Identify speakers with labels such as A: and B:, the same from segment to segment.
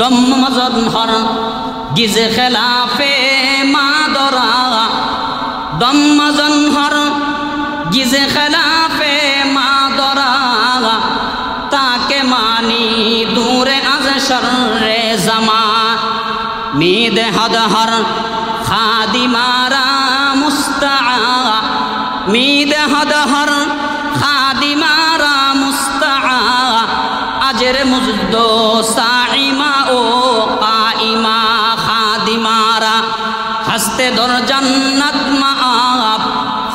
A: দম্মজন হর গিজে খেলাফে মাদরা দম্মজন হর গিজে খেলাফে মাদরা তাকে মানি দূরে আজ শর্রে জামা মিদ হদ হর খাদিমারা মুস্তাআ মিদ হদ হর খাদিমারা মুস্তাআ আজের মুজদো সাইমা ও কাইমা খাদিমারা হস্তে দর জান্নাত মাআব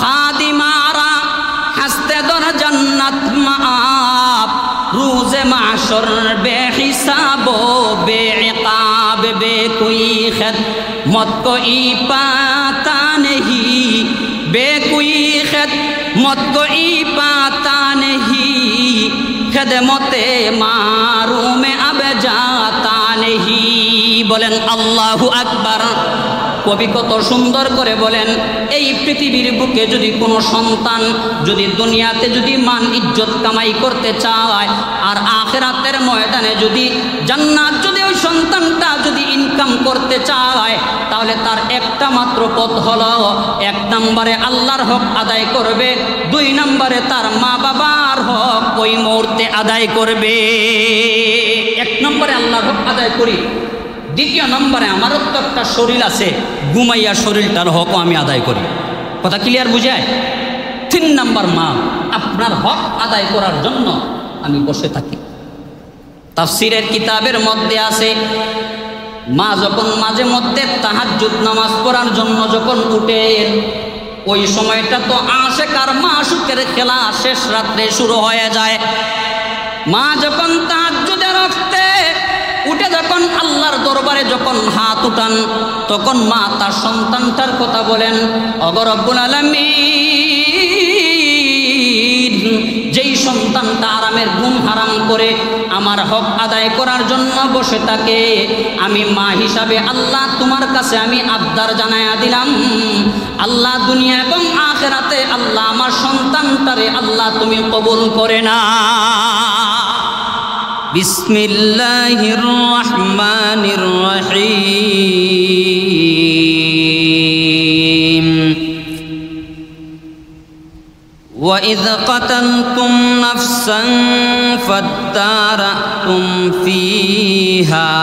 A: খাদিমারা হস্তে দর জান্নাত মাআব রোজে মাশর বেহিসাব বেইকাব বে কোই খিদমত কোই পাতা नहीं बे कोई খিদমত कोई पाता नहीं খিদমতে মারুমে আব জাতা নেহি। বলেন আল্লাহু আকবার। কবি কত সুন্দর করে বলেন, এই পৃথিবীর বুকে যদি কোনো সন্তান যদি দুনিয়াতে যদি মান ইজ্জত কামাই করতে চায় আর আখিরাতের ময়দানে যদি জান্নাত যদি ওই সন্তানটা যদি ইনকাম করতে চায়, তাহলে তার একটা মাত্র পথ হলো, এক নম্বরে আল্লাহর হক আদায় করবে, দুই নম্বরে তার মা বাবার হক ওই মুহূর্তে আদায় করবে। এক নম্বরে আল্লাহর হক আদায় করি, দ্বিতীয় নম্বরে আমারও তো একটা শরীর আছে, ঘুমাইয়া শরীরটার হকও আমি আদায় করি। কথা ক্লিয়ার বুঝায়? তিন নম্বর মা আপনার হক আদায় করার জন্য আমি বসে থাকি। তাফসীরের কিতাবের মধ্যে আছে, মা যখন মাঝে মধ্যে তাহাজ্জুদ নামাজ পড়ার জন্য যখন উঠেন, ওই সময়টা তো আশেক আর মাশুকের খেলা শেষ রাত্রে শুরু হয়ে যায়। মা যখন তাহাজ্জুদের ওয়াক্তে উঠে যখন আল্লাহর দরবারে যখন হাত উঠান, তখন মা তার সন্তানটার কথা বলেন, ওগো রব্বুল আলামিন, যেই সন্তানটা আরামের ঘুম হারাম করে আমার হক আদায় করার জন্য বসে থাকে, আমি মা হিসাবে আল্লাহ তোমার কাছে আমি আবদার জানায়া দিলাম, আল্লাহ দুনিয়া এবং আখিরাতে আল্লাহ আমার সন্তানটারে আল্লাহ তুমি কবুল করে না। বিসমিল্লাহির রহমানির রহিম। وَإِذْ قَتَلْتُمْ نَفْسًا فَادَّارَأْتُمْ فِيهَا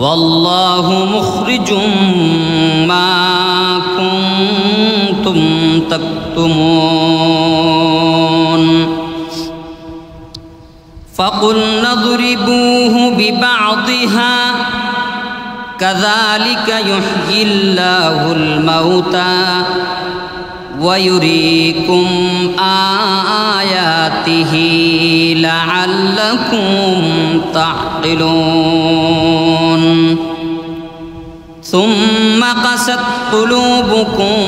A: وَاللَّهُ مُخْرِجٌ مَا كُنْتُمْ تَكْتُمُونَ فَقُلْنَا اضْرِبُوهُ بِبَعْضِهَا كَذَلِكَ يُحْيِي اللَّهُ الْمَوْتَى وَيُرِيكُمْ آيَاتِهِ لَعَلَّكُمْ تَعْقِلُونَ ثُمَّ قَسَتْ قُلُوبُكُمْ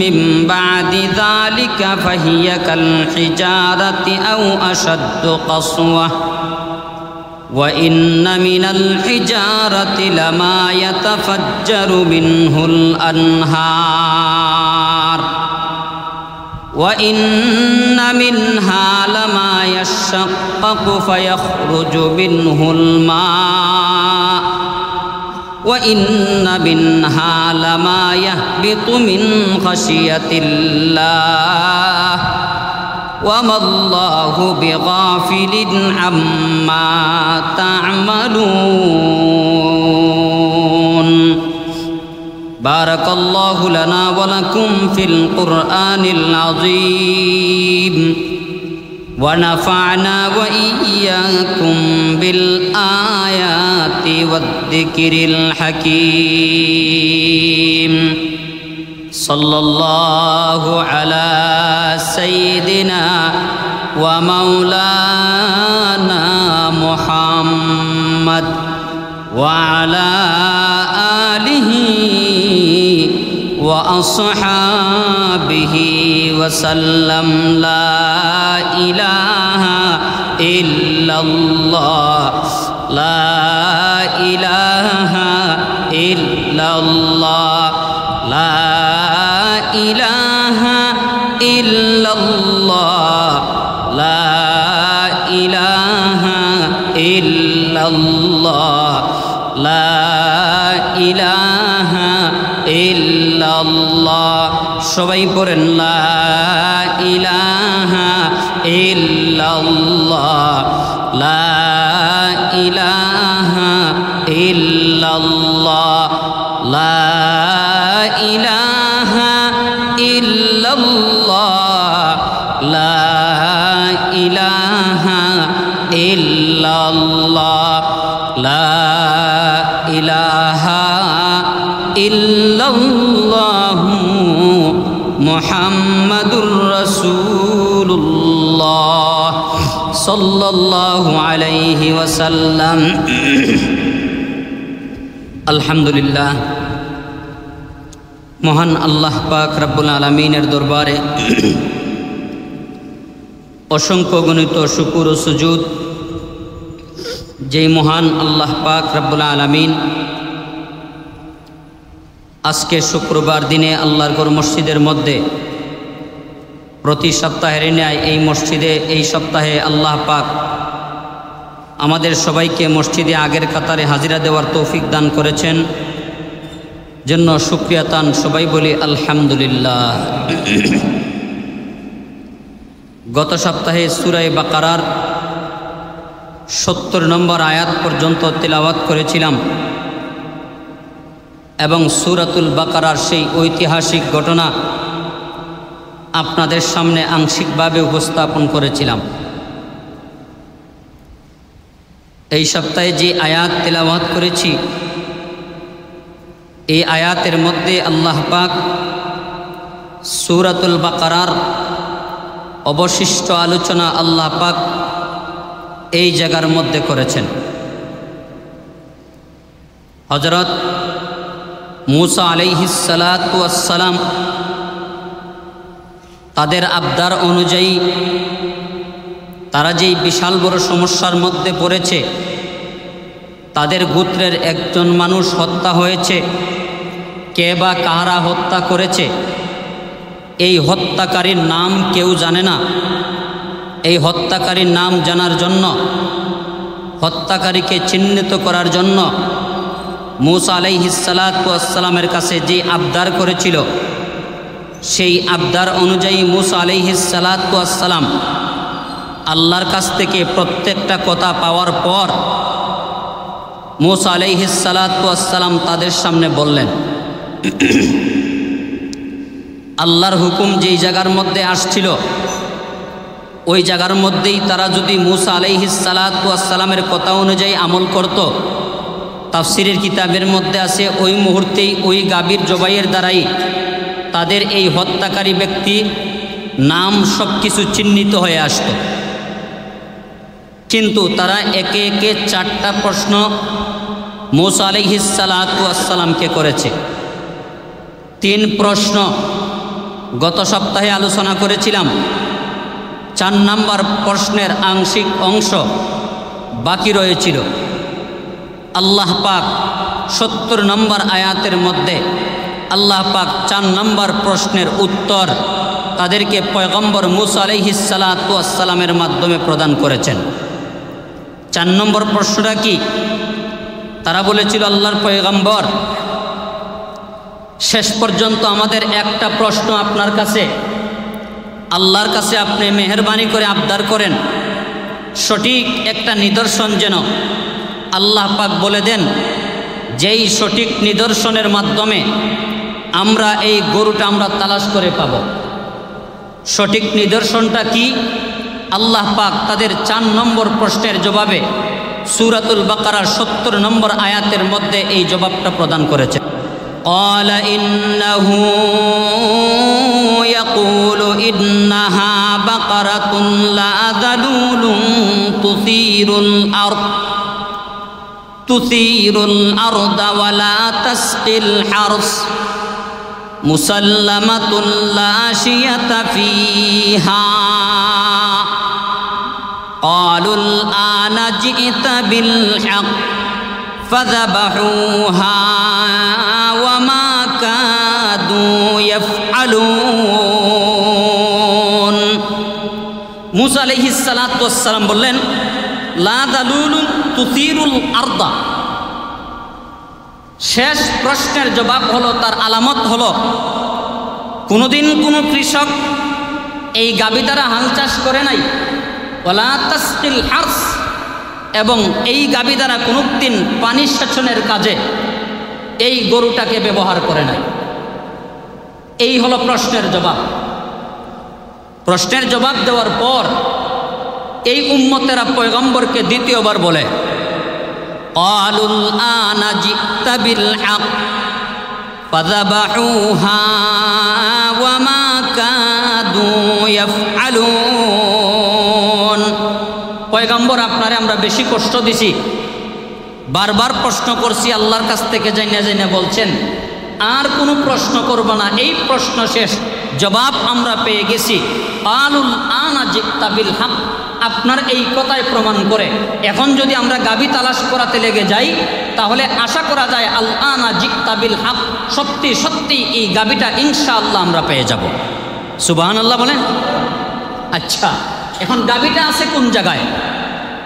A: مِنْ بَعْدِ ذَلِكَ فَهِيَ كَالْحِجَارَةِ أَوْ أَشَدُّ قَسْوَةً وَإِنَّ مِنَ الْحِجَارَةِ لَمَا يَتَفَجَّرُ مِنْهُ الْأَنْهَارُ وَإِنَّ مِنْهَا لَمَا يَشَّقَّقُ فَيَخْرُجُ مِنْهُ الْمَاءُ وَإِنَّ مِنْهَا لَمَا يَهْبِطُ مِنْ خَشْيَةِ اللَّهِ وَمَا اللَّهُ بِغَافِلٍ عَمَّا تَعْمَلُونَ بارك الله لنا ولكم في القرآن العظيم ونفعنا وإياكم بالآيات والذكر الحكيم صلى الله على سيدنا ومولانا محمد وعلى آله وأصحابه وسلم لا إله إلا الله لا إله إلا الله لا إله إلا الله لا إله ইল্লাল্লাহ লা ইলাহা ইল্লাল্লাহ। সবাই পড়েন লা ইলাহা ইল্লাল্লাহ লা ইলাহা ইল্লাল্লাহ লা ইলাহা ইল্লাল্লাহ লা ইলাহা ইল্লাল্লাহ লা ইলাহা ইল্লাল্লাহু মুহাম্মাদুর রাসূলুল্লাহ সাল্লাল্লাহু আলাইহি ওয়াসাল্লাম। আলহামদুলিল্লাহ, মহান আল্লাহ পাক রব্বুল আলামিনের দরবারে অসংখ্য গণিত শুকুর ও সুজুদ। যেই মহান আল্লাহ পাক রব্বুল আলামিন আজকে শুক্রবার দিনে আল্লাহর ঘর মসজিদের মধ্যে প্রতি সপ্তাহের ন্যায় এই মসজিদে এই সপ্তাহে আল্লাহ পাক আমাদের সবাইকে মসজিদে আগের কাতারে হাজিরা দেওয়ার তৌফিক দান করেছেন, জন্য শুকরিয়া তান সবাই বলি আলহামদুলিল্লাহ। গত সপ্তাহে সূরা বাকারার 70 নম্বর আয়াত পর্যন্ত তিলাওয়াত করেছিলাম এবং সূরাতুল বাকারার সেই ঐতিহাসিক ঘটনা আপনাদের সামনে আংশিকভাবে উপস্থাপন করেছিলাম। এই সপ্তাহে যে আয়াত তিলাওয়াত করেছি এই আয়াতের মধ্যে আল্লাহ পাক সূরাতুল বাকারার অবশিষ্ট আলোচনা আল্লাহ পাক এই জায়গার মধ্যে করেছেন। হযরত মূসা আলাইহিস সালাতু ওয়াস সালাম তাদের আবদার অনুযায়ী তারা যেই বিশাল বড় সমস্যার মধ্যে পড়েছে, তাদের গোত্রের একজন মানুষ হত্যা হয়েছে, কে বা কাহারা হত্যা করেছে এই হত্যাকারীর নাম কেউ জানে না। এই হত্যাকারীর নাম জানার জন্য, হত্যাকারীকে চিহ্নিত করার জন্য মূসা আলাইহিস সালাতু ওয়াস সালামের কাছে যে আবদার করেছিল, সেই আবদার অনুযায়ী মূসা আলাইহিস সালাতু ওয়াস সালাম আল্লাহর কাছ থেকে প্রত্যেকটা কথা পাওয়ার পর মূসা আলাইহিস সালাতু ওয়াস সালাম তাদের সামনে বললেন, আল্লাহর হুকুম যেই জায়গার মধ্যে আসছিল ওই জায়গার মধ্যেই তারা যদি মূসা আলাইহিস সালাতু ওয়াস সালামের কথা অনুযায়ী আমল করত, তাফসিরের কিতাবের মধ্যে আছে ওই মুহূর্তেই ওই গাভীর জবাইয়ের দ্বারাই তাদের এই হত্যাকারী ব্যক্তি নাম সব কিছু চিহ্নিত হয়ে আসত। কিন্তু তারা একে একে 4টা প্রশ্ন মূসা আলাইহিস সালাতু ওয়াস সালামকে করেছে। 3 প্রশ্ন গত সপ্তাহে আলোচনা করেছিলাম। 4 নম্বর প্রশ্নের আংশিক অংশ বাকি রয়েছিল। আল্লাহ পাক 70 নম্বর আয়াতের মধ্যে আল্লাহ পাক 4 নম্বর প্রশ্নের উত্তর তাদেরকে পয়গম্বর মূসা আলাইহিস সালাতু ওয়াস সালামের মাধ্যমে প্রদান করেছেন। 4 নম্বর প্রশ্নটা কি? তারা বলেছিল, আল্লাহর পয়গম্বর, শেষ পর্যন্ত আমাদের একটা প্রশ্ন আপনার কাছে, আল্লাহর কাছে আপনি মেহেরবানি করে আবদার করেন, সঠিক একটা নিদর্শন যেন আল্লাহ পাক বলে দেন, যেই সঠিক নিদর্শনের মাধ্যমে আমরা এই গরুটা আমরা তালাশ করে পাব। সঠিক নিদর্শনটা কি? আল্লাহ পাক তাদের 4 নম্বর প্রশ্নের জবাবে সূরাতুল বাকারার 70 নম্বর আয়াতের মধ্যে এই জবাবটা প্রদান করেছে। قال إنه يقول إنها بقرة لا ذلول تثير الأرض ولا تسقي الحرث مسلمة لا شية فيها قالوا الآن جئت بالحق فذبحوها وما كادوا يفعلون। মূসা আলাইহিস সালাতু ওয়াস সালাম বললেন, লা দালুলুন তুসিরুল আরদা। শেষ প্রশ্নের জবাব হলো, তার আলামত হলো, কোনোদিন কোনো কৃষক এই গাভী দ্বারা হাল চাষ করে নাই, ওয়ালা তাসকিল হারস, এবং এই গাভী দ্বারা কোনোদিন পানি সেচনের কাজে এই গরুটাকে ব্যবহার করে নাই। এই হলো প্রশ্নের জবাব। প্রশ্নের জবাব দেওয়ার পর এই উম্মতেরা পয়গম্বরকে দ্বিতীয়বার বলে, ক্বালুল আনা জি'তা বিল হক ফাযাবাহুহা ওয়া মা কাদু ইয়াফআলুন। পয়গম্বর, আপনারে আমরা বেশি কষ্ট দিছি, বারবার প্রশ্ন করছি, আল্লাহর কাছ থেকে জানিয়ে জানিয়ে বলছেন আর কোনো প্রশ্ন করব না, এই প্রশ্ন শেষ, জবাব আমরা পেয়ে গেছি। ক্বালুল আনা জি'তা বিল হক, আপনার এই কথাই প্রমাণ করে এখন যদি আমরা গাভী তালাশ করাতে লেগে যাই তাহলে আশা করা যায় আল আনা জি'তা বিল হক, সত্যি সত্যি এই গাভীটা ইনশাআল্লাহ আমরা পেয়ে যাব। সুবহানাল্লাহ বলেন। আচ্ছা, এখন গাভীটা আছে কোন জায়গায়?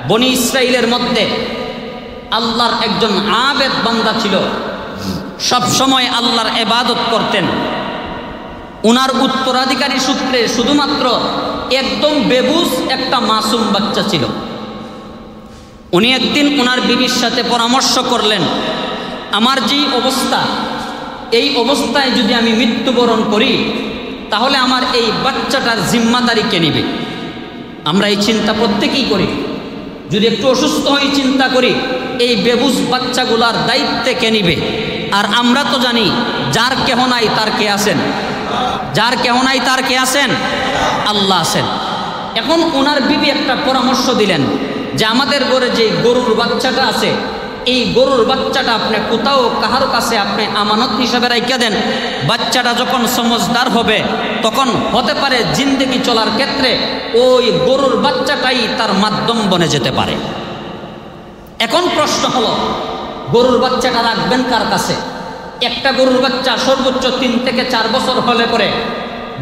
A: বনি ইসরাইলের মধ্যে আল্লাহর একজন আবেদ বান্দা ছিল, সব সময় আল্লাহর ইবাদত করতেন। উনার উত্তরাধিকারী সূত্রে শুধুমাত্র একদম বেবুস একটা মাসুম বাচ্চা ছিল। উনি একদিন উনার বিবির সাথে পরামর্শ করলেন, আমার যেই অবস্থা, এই অবস্থায় যদি আমি মৃত্যুবরণ করি তাহলে আমার এই বাচ্চাটার জিম্মাদারি কে নেবে? আমরা এই চিন্তা প্রত্যেকেই করি, যদি একটু অসুস্থ হয়ে চিন্তা করি এই বেবুস বাচ্চাগুলার দায়িত্বে কে নিবে? আর আমরা তো জানি যার কেহ নাই তার কে আছেন, যার কেহ নাই তার কে আছেন? আল্লাহ আছেন। এখন ওনার বিবি একটা পরামর্শ দিলেন যে আমাদের ঘরে যে গরুর বাচ্চাটা আছে, এই গরুর বাচ্চাটা আপনি কোথাও কাহার কাছে আপনি আমানত হিসাবে রাইখা দেন। বাচ্চাটা যখন সমজদার হবে তখন হতে পারে জিন্দেগি চলার ক্ষেত্রে ওই গরুর বাচ্চাটাই তার মাধ্যম বনে যেতে পারে। এখন প্রশ্ন হলো, গরুর বাচ্চাটা রাখবেন কার কাছে? একটা গরুর বাচ্চা সর্বোচ্চ 3 থেকে 4 বছর হলে পরে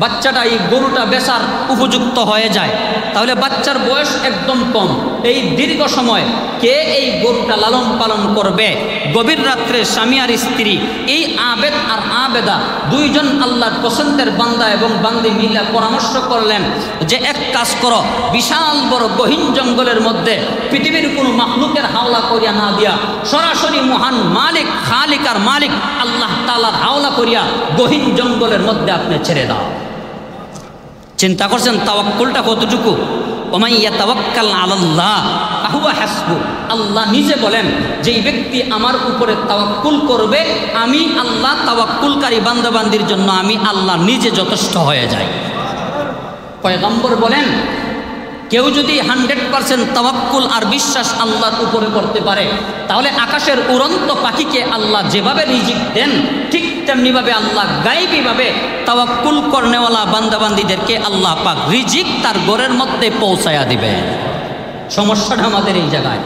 A: বাচ্চাটা এই গরুটা বেচার উপযুক্ত হয়ে যায়, তাহলে বাচ্চার বয়স একদম কম। এই দীর্ঘ সময় কে এই গরুটা লালন পালন করবে? গভীর রাত্রে স্বামী আর স্ত্রী, এই আবেদ আর আবেদা দুইজন আল্লাহর পছন্দের বান্দা এবং বান্দি মিলে পরামর্শ করলেন যে এক কাজ করো, বিশাল বড় গহীন জঙ্গলের মধ্যে পৃথিবীর কোনো মাখলুকের হাওলা করিয়া না দিয়া সরাসরি মহান মালিক, খালিক আর মালিক আল্লাহ তাআলার হাওলা করিয়া গহীন জঙ্গলের মধ্যে আপনি ছেড়ে দাও। চিন্তা করছেন তাওয়াক্কুলটা কতটুকু? ওমান ইয়াতাওয়াক্কাল আলাল্লাহ ফাহুয়া হাসবু। আল্লাহ নিজে বলেন যেই ব্যক্তি আমার উপরে তাওয়াক্কুল করবে, আমি আল্লাহ তাওয়াক্কুলকারী বান্দাবান্দির জন্য আমি আল্লাহ নিজে যথেষ্ট হয়ে যাই। পয়গম্বর বলেন কেউ যদি 100% তাওয়াক্কুল আর বিশ্বাস আল্লাহর উপরে করতে পারে তাহলে আকাশের উড়ন্ত পাখিকে আল্লাহ যেভাবে রিজিক দেন ঠিক তেমনিভাবে আল্লাহ গায়েবীভাবে তাওয়াক্কুল করনেওয়ালা বান্দাবান্দিদেরকে আল্লাহ পাক রিজিক তার ঘরের মধ্যে পৌঁছায়া দিবে। সমস্যাটা আমাদের এই জায়গায়,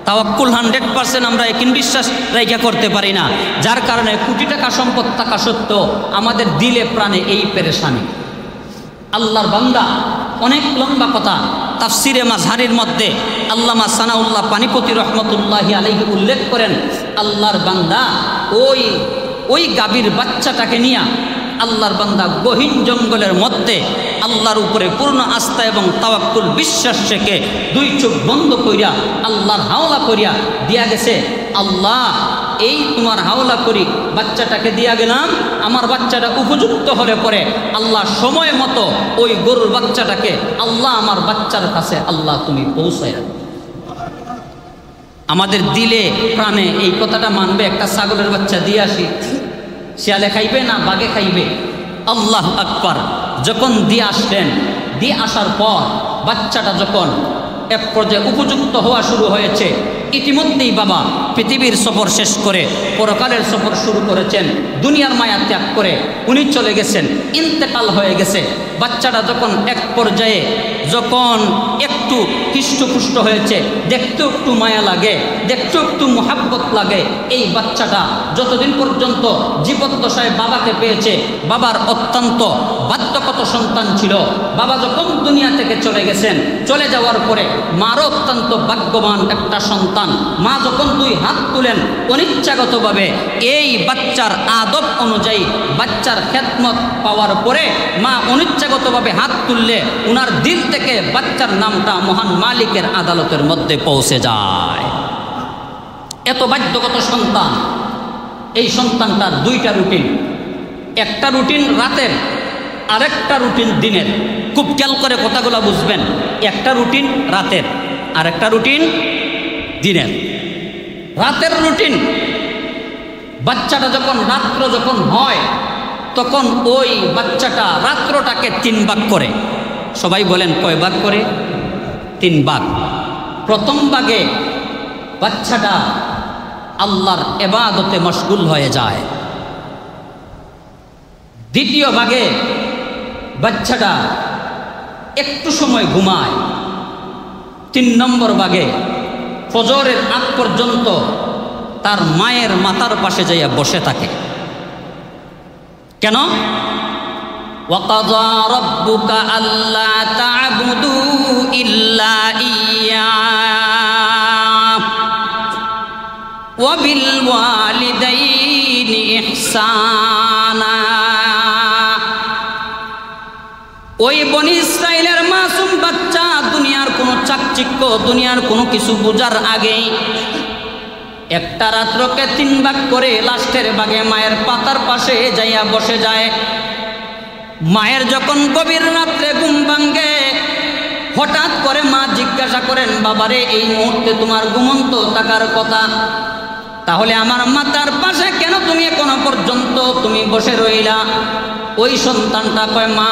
A: তাওয়াক্কুল 100% আমরা একিন বিশ্বাস রাইখা করতে পারি না, যার কারণে কোটি টাকা সম্পদ থাকা সত্ত্বেও আমাদের দিলে প্রাণে এই পেরেশানি। আল্লাহর বান্দা অনেক লম্বা কথা, তাফসিরে মাযহারির মধ্যে আল্লামা সানাউল্লাহ পানিপতি রহমতুল্লাহি আলাইহি উল্লেখ করেন, আল্লাহর বান্দা ওই গাভীর বাচ্চাটাকে নিয়ে আল্লাহর বান্দা গহীন জঙ্গলের মধ্যে আল্লাহর উপরে পূর্ণ আস্থা এবং তাওয়াক্কুল বিশ্বাস রেখে 2 চোখ বন্ধ করিয়া আল্লাহর হাওলা করিয়া দিয়া গেছে। আল্লাহ, এই তোমার হাওলা করি বাচ্চাটাকে দিয়া গেলাম, আমার বাচ্চাটা উপযুক্ত হলে পরে আল্লাহ সময় মতো ওই গরুর বাচ্চাটাকে আল্লাহ আমার বাচ্চার কাছে আল্লাহ তুমি পৌঁছায়। আমাদের দিলে প্রাণে এই কথাটা মানবে, একটা ছাগলের বাচ্চা দিয়ে আসি, শিয়ালে খাইবে না বাঘে খাইবে? আল্লাহু আকবার। যখন দিয়ে আসলেন, দিয়ে আসার পর বাচ্চাটা যখন এক পর্যায়ে উপযুক্ত হওয়া শুরু হয়েছে, ইতিমধ্যেই বাবা পৃথিবীর সফর শেষ করে পরকালের সফর শুরু করেছেন, দুনিয়ার মায়া ত্যাগ করে উনি চলে গেছেন, ইন্তেকাল হয়ে গেছে। বাচ্চাটা যখন এক পর্যায়ে যখন একটু একটু হৃষ্টপুষ্ট হয়েছে, দেখতেও একটু মায়া লাগে, দেখতেও একটু মোহাব্বত লাগে। এই বাচ্চাটা যতদিন পর্যন্ত জীবদ্দশায় বাবাকে পেয়েছে, বাবার অত্যন্ত বাধ্যগত সন্তান ছিল। বাবা যখন দুনিয়া থেকে চলে গেছেন, চলে যাওয়ার পরে মারও অত্যন্ত ভাগ্যবান একটা সন্তান। মা যখন দুই হাত তুলেন অনিচ্ছাগতভাবে, এই বাচ্চার আদব অনুযায়ী বাচ্চার খেদমত পাওয়ার পরে মা অনিচ্ছাগতভাবে হাত তুললে উনার দিল থেকে বাচ্চার নামটা মহান মালিকের আদালতের মধ্যে পৌঁছে যায়। এত বাধ্যগত সন্তান। এই সন্তানটার দুইটা রুটিন, একটা রুটিন রাতের, আরেকটা রুটিন দিনের। খুব খেয়াল করে কথাগুলো বুঝবেন। একটা রুটিন রাতের, আরেকটা রুটিন দিনের। রাতের রুটিন, বাচ্চাটা যখন রাত্র যখন হয় তখন ওই বাচ্চাটা রাত্রটাকে 3 ভাগ করে। সবাই বলেন কয় ভাগ করে? 3 ভাগ। প্রথম ভাগে বাচ্চাটা আল্লাহর ইবাদতে মশগুল হয়ে যায়। দ্বিতীয় ভাগে বাচ্চাটা একটু সময় ঘুমায়। 3 নম্বর ভাগে ফজরের আগ পর্যন্ত তার মায়ের মাথার পাশে যাইয়া বসে থাকে। কেন? ওয়াকাযা রাব্বুকা আল্লা তা'বুদু ইল্লা ইয়্যাহু ওয়া বিল ওয়ালিদাইনি ইহসানা। ওই বনি ইসরাইলের মাসুম বাচ্চা দুনিয়ার কোনো চাকচিক্য, দুনিয়ার কোনো কিছু বোঝার আগেই একটা রাত্রকে 3 ভাগ করে লাস্টের ভাগে মায়ের পাতার পাশে যাইয়া বসে যায়। মায়ের যখন গভীর রাত্রে ঘুম ভাঙ্গে, হঠাৎ করে মা জিজ্ঞাসা করেন, বাবারে এই মুহূর্তে তোমার ঘুমন্ত থাকার কথা, তাহলে আমার মাথার পাশে কেন তুমি এখনো পর্যন্ত তুমি বসে রইলা? ওই সন্তানটা কয়, মা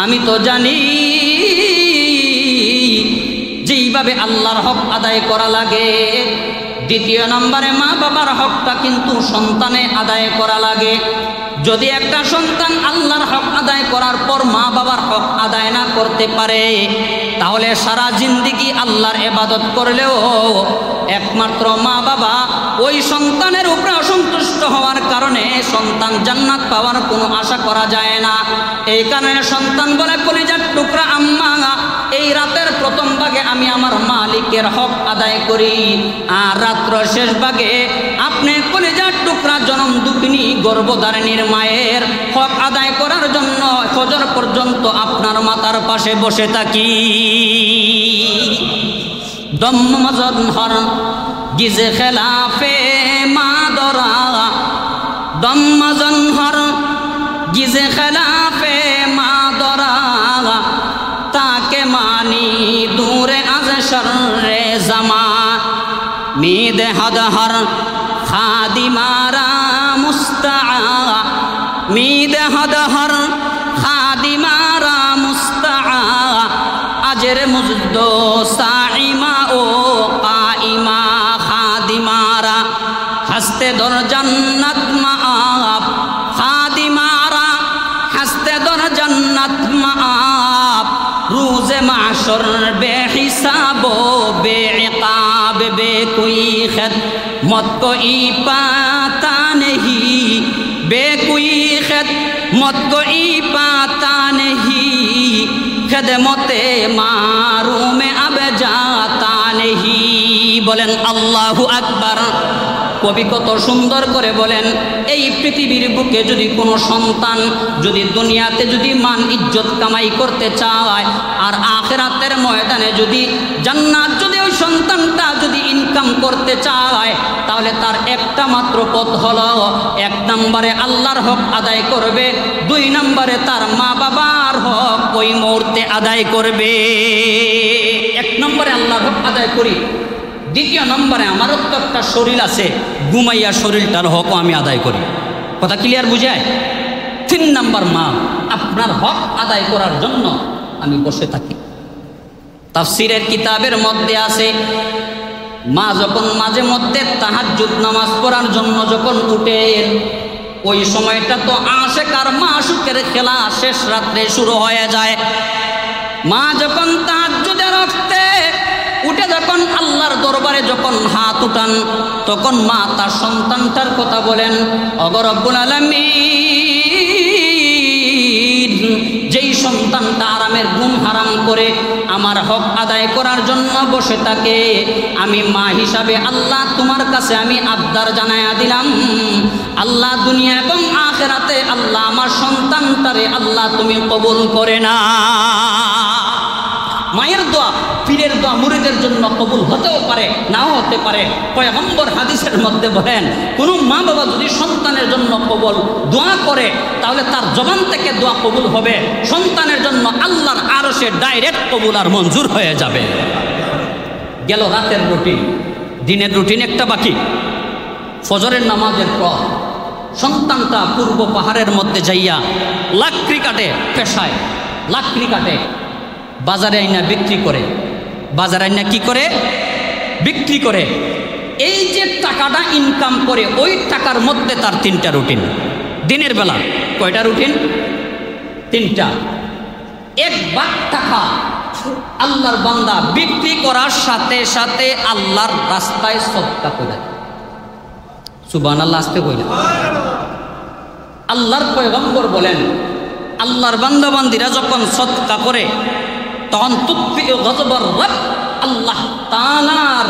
A: আমি তো জানি যেইভাবে আল্লাহর হক আদায় করা লাগে, দ্বিতীয় নম্বরে মা বাবার হকটা কিন্তু সন্তানে আদায় করা লাগে। যদি একটা সন্তান আল্লাহর হক আদায় করার পর মা বাবার হক আদায় না করতে পারে, তাহলে সারা জিন্দেগি আল্লাহর ইবাদত করলেও একমাত্র মা বাবা ওই সন্তানের উপরে অসন্তুষ্ট হওয়ার কারণে সন্তান জান্নাত পাওয়ার কোনো আশা করা যায় না। এই কারণে সন্তান বলে, কলিজার টুকরা আম্মা, এই রাতের প্রথম ভাগে আমি আমার মালিকের হক আদায় করি, আর রাত্র শেষ ভাগে আপনি কলিজার টুকরা জনম দুঃখিনী গর্ভধারিণীর মায়ের হক আদায় করার জন্য ফজর পর্যন্ত আপনার মাথার পাশে বসে থাকি। দম্মজন হর গিজে খেলাফে মা দরা, দম্মজন হর গিজে খেলাফে মা দরা, তাকে মানি দূরে আজ শর্রে জামা, মিদ হদ হর খাদিমারা মুস্তা, মিদ হদ হর খাদিমারা মুস্তা, আজের মুজদো সাইমা ও কাইমা খাদিমারা, হস্তে দর জান্নাত মাআব খাদিমারা, হস্তে দর জান্নাত মাআব, রোজে মাশর বেহিসাব বেইকাব, বেকুই খিদমত কোই পাতা নেহি, বেকুই খিদমত কোই পাতা নেহি, খিদমতে মারুমে আব জাতা নেহি। বলেন আল্লাহু আকবার। কবি কত সুন্দর করে বলেন, এই পৃথিবীর বুকে যদি কোনো সন্তান যদি দুনিয়াতে যদি মান ইজ্জত কামাই করতে চায়, আর আখিরাতের ময়দানে যদি জান্নাত যদি ওই সন্তানটা যদি ইনকাম করতে চায়, তাহলে তার একটা মাত্র পথ হলো, 1 নম্বরে আল্লাহর হক আদায় করবে, 2 নম্বরে তার মা বাবার হক ওই মুহূর্তে আদায় করবে। 1 নম্বরে আল্লাহর হক আদায় করি, 2 নম্বরে আমারও তো একটা শরীর আছে, ঘুমাইয়া শরীরটার হকও আমি আদায় করি। কথা ক্লিয়ার বুঝায়? 3 নম্বর মা, আপনার হক আদায় করার জন্য আমি বসে থাকি। তাফসীরের কিতাবের মধ্যে আছে, মা যখন মাঝে মধ্যে তাহাজ্জুদ নামাজ পড়ার জন্য যখন উঠেন, ওই সময়টা তো আশিক আর মাশুকের খেলা শেষ রাত্রে শুরু হয়ে যায়। মা যখন তাহাজ্জুদের ওয়াক্তে উঠে যখন আল্লাহর দরবারে যখন হাত উঠান, তখন মা তার সন্তানটার কথা বলেন, ওগো রব্বুল আলামিন, যেই সন্তানটা আরামের ঘুম হারাম করে আমার হক আদায় করার জন্য বসে থাকে, আমি মা হিসাবে আল্লাহ তোমার কাছে আমি আবদার জানায়া দিলাম, আল্লাহ দুনিয়া এবং আখিরাতে আল্লাহ আমার সন্তানটারে আল্লাহ তুমি কবুল করে না। মায়ের দোয়া পীরের দোয়া মুরিদের জন্য কবুল হতেও পারে, নাও হতে পারে। পয়গম্বর হাদিসের মধ্যে বলেন, কোনো মা বাবা যদি সন্তানের জন্য কবুল দোয়া করে তাহলে তার জবান থেকে দোয়া কবুল হবে, সন্তানের জন্য আল্লাহর আরশে ডাইরেক্ট কবুল আর মঞ্জুর হয়ে যাবে। গেল রাতের রুটিন, দিনের রুটিন একটা বাকি। ফজরের নামাজের পর সন্তানটা পূর্ব পাহাড়ের মধ্যে যাইয়া লাকড়ি কাটে, পেশায় লাকড়ি কাটে, বাজারে আইনা বিক্রি করে, বাজারে আইনা কি করে? বিক্রি করে। এই যে টাকাটা ইনকাম করে ওই টাকার মধ্যে তার 3টা রুটিন। দিনের বেলা কয়টা রুটিন? 3টা। 1 ভাগ টাকা আল্লাহর বান্দা বিক্রি করার সাথে সাথে আল্লাহর রাস্তায় সদকা করে। সুবহানাল্লাহ, আসতে কই না। আল্লাহর পয়গম্বর বলেন, আল্লাহর বান্দা বান্দিরা যখন সদকা করে তখন গজবর রব, আল্লাহ তাআলার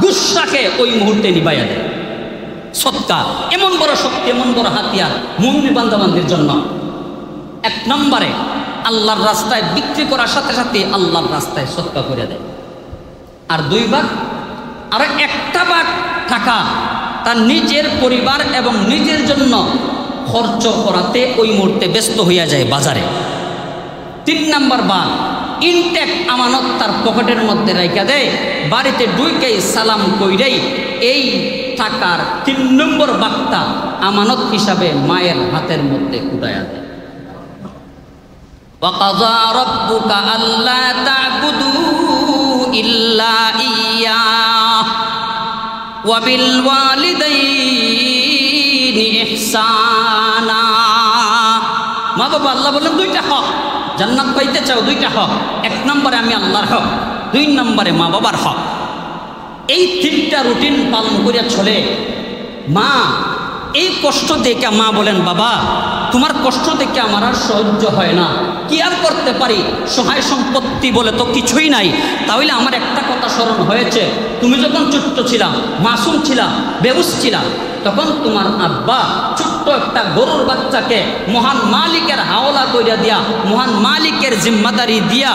A: গুসাকে ওই মুহূর্তে নিবাইয়া দেয়। সদকা এমন বড় শক্তি, এমন বড় হাতিয়ার মুমিন বান্দা বান্দির জন্য। 1 নম্বরে আল্লাহর রাস্তায় বিক্রি করার সাথে সাথে আল্লাহর রাস্তায় সদকা করে দেয়। আর 2 ভাগ, আর 1টা ভাগ টাকা তার নিজের পরিবার এবং নিজের জন্য খরচ করাতে ওই মুহূর্তে ব্যস্ত হইয়া যায় বাজারে। 3 নম্বর ভাগ ইনটেক আমানত তার পকেটের মধ্যে রাইখা দেয়, বাড়িতে ঢুকেই সালাম কইরেই এই টাকার 3 নম্বর ভাগটা আমানত হিসাবে মায়ের হাতের মধ্যে উঠাইয়া দেয়। ওয়াকাযা রাব্বুকা আল্লা তা'বুদু ইল্লা ইয়্যাহ ওয়া বিল ওয়ালিদাইনি ইহসানা। মা বাবা আল্লাহ বললেন 2টা হক, জান্নাত পাইতে চাও 2টা হক। 1 নম্বরে আমি আল্লাহর হক, 2 নম্বরে মা বাবার হক। এই 3টা রুটিন পালন করিয়া চলে মা। এই কষ্ট দেখে মা বলেন, বাবা তোমার কষ্ট দেখে আমার আর সহ্য হয় না, কি আর করতে পারি, সহায় সম্পত্তি বলে তো কিছুই নাই। তাহলে আমার একটা কথা স্মরণ হয়েছে, তুমি যখন ছোট্ট ছিলা, মাসুম ছিলা, বেহুশ ছিলা, তখন তোমার আব্বা ছোট্ট একটা গরুর বাচ্চাকে মহান মালিকের হাওলা কইরা দিয়া, মহান মালিকের জিম্মাদারি দিয়া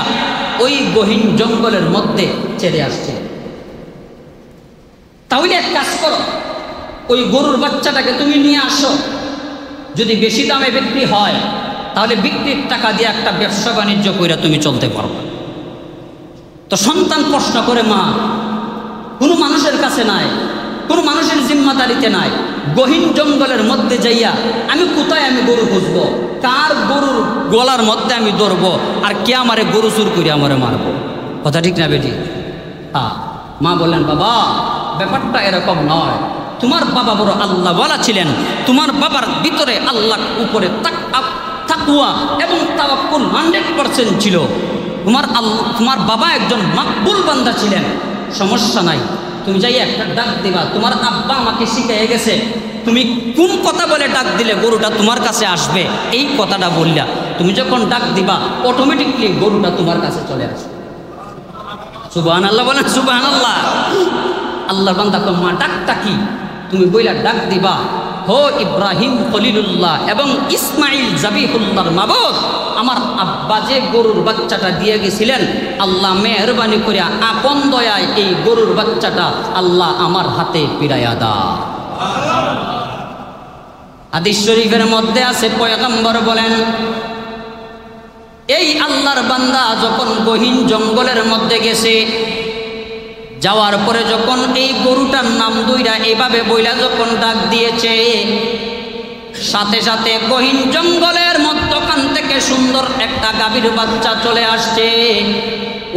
A: ওই গহীন জঙ্গলের মধ্যে ছেড়ে আসছে। তাহলে এক কাজ করো, ওই গরুর বাচ্চাটাকে তুমি নিয়ে আসো, যদি বেশি দামে বিক্রি হয় তাহলে বিক্রির টাকা দিয়ে একটা ব্যবসা বাণিজ্য কইরা তুমি চলতে পারবে। তো সন্তান প্রশ্ন করে, মা কোনো মানুষের কাছে নাই, কোনো মানুষের জিম্মাদারিতে নাই, গহীন জঙ্গলের মধ্যে যাইয়া আমি কোথায় আমি গরু খুঁজবো, কার গরুর গলার মধ্যে আমি ধরবো, আর কে আমারে গরু চুর করে আমারে মারবো? কথা ঠিক না বেটি? হ্যাঁ। মা বললেন, বাবা ব্যাপারটা এরকম নয়, তোমার বাবা বড় আল্লাহ ওয়ালা ছিলেন, তোমার বাবার ভিতরে আল্লাহর উপরে তাকওয়া এবং তাওয়াক্কুল 100% ছিল, তোমার বাবা একজন মাকবুল বান্দা ছিলেন। সমস্যা নাই, তুমি যাই একটা ডাক দিবা, তোমার আব্বা আমাকে শিখিয়ে গেছে, তুমি কোন কথা বলে ডাক দিলে গরুটা তোমার কাছে আসবে, এই কথাটা বললা, তুমি যখন ডাক দিবা অটোমেটিকলি গরুটা তোমার কাছে চলে আসবে। সুবহানাল্লাহ বলেন, সুবহানাল্লাহ। আল্লাহর বান্দা কয়, মা ডাকটা কি? তুমি বইলা ডাক দিবা, হো ইব্রাহিম খলিলুল্লাহ এবং ইসমাইল জাবিহুল্লাহর মাবুদ, আমার আব্বা যে গরুর বাচ্চাটা দিয়ে গেছিলেন, আল্লাহ মেহরবানি করে আপন দয়ায় এই গরুর বাচ্চাটা আল্লাহ আমার হাতে ফিরাইয়া দাও। হাদিস শরীফের মধ্যে আছে, পয়গম্বর বলেন, এই আল্লাহর বান্দা যখন গহীন জঙ্গলের মধ্যে গেছে, যাওয়ার পরে যখন এই গরুটার নাম দুইরা এভাবে বইলা যখন ডাক দিয়েছে, সাথে সাথে গহীন জঙ্গলের মধ্যখান থেকে সুন্দর একটা গাভীর বাচ্চা চলে আসছে।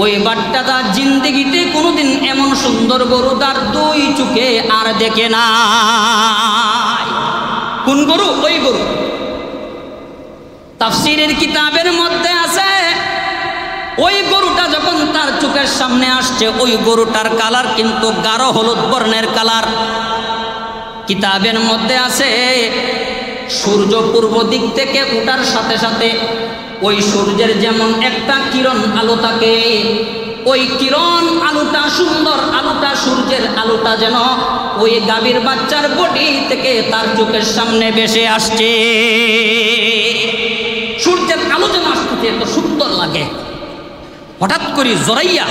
A: ওই বাচ্চাটা জিন্দেগিতে কোনোদিন এমন সুন্দর গরু তার 2 চোখে আর দেখে না। কোন গরু? ওই গরু। তাফসীরের কিতাবের মধ্যে আছে, ওই গরুটা যখন তার চোখের সামনে আসছে, ওই গরুটার কালার কিন্তু গাঢ় হলুদ বর্ণের কালার। কিতাবের মধ্যে আছে সূর্য পূর্ব দিক থেকে ওঠার সাথে সাথে ওই সূর্যের যেমন একটা কিরণ আলো থাকে, ওই কিরণ আলোটা, সুন্দর আলোটা, সূর্যের আলোটা যেন ওই গাভীর বাচ্চার বডি থেকে তার চোখের সামনে ভেসে আসছে। সূর্যের আলো যেন আসতেছে, এত সুন্দর লাগে। হঠাৎ করে জড়াইয়া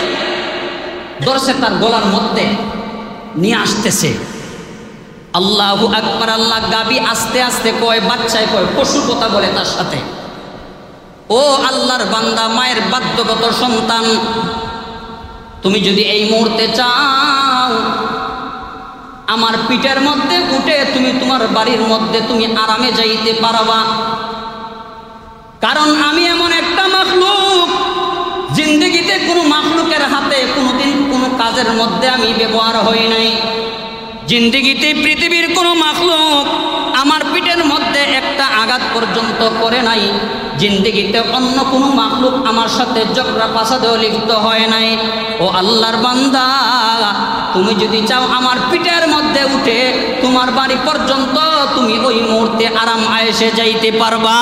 A: ধরছে, তার গলার মধ্যে নিয়ে আসতেছে। আল্লাহু আকবার, আল্লাহ। গাভী আস্তে আস্তে কয়, বাচ্চায় কয়, পশু কথা বলে তার সাথে, ও আল্লাহর বান্দা, মায়ের বাধ্যগত সন্তান, তুমি যদি এই মুহূর্তে চাও আমার পিঠের মধ্যে উঠে তুমি তোমার বাড়ির মধ্যে তুমি আরামে যাইতে পারবা। কারণ আমি এমন একটা মাখলুক, জিন্দেগিতে কোনো মাখলুকের হাতে কোনোদিন কোনো কাজের মধ্যে আমি ব্যবহার হই নাই। জিন্দেগিতে পৃথিবীর কোনো মাখলুক আমার পিঠের মধ্যে একটা আঘাত পর্যন্ত করে নাই। জিন্দেগিতে অন্য কোনো মাখলুক আমার সাথে ঝগড়া ফাসাদেও লিপ্ত হয় নাই। ও আল্লাহর বান্দা, তুমি যদি চাও আমার পিঠের মধ্যে উঠে তোমার বাড়ি পর্যন্ত তুমি ওই মুহূর্তে আরাম আয়েসে যাইতে পারবা।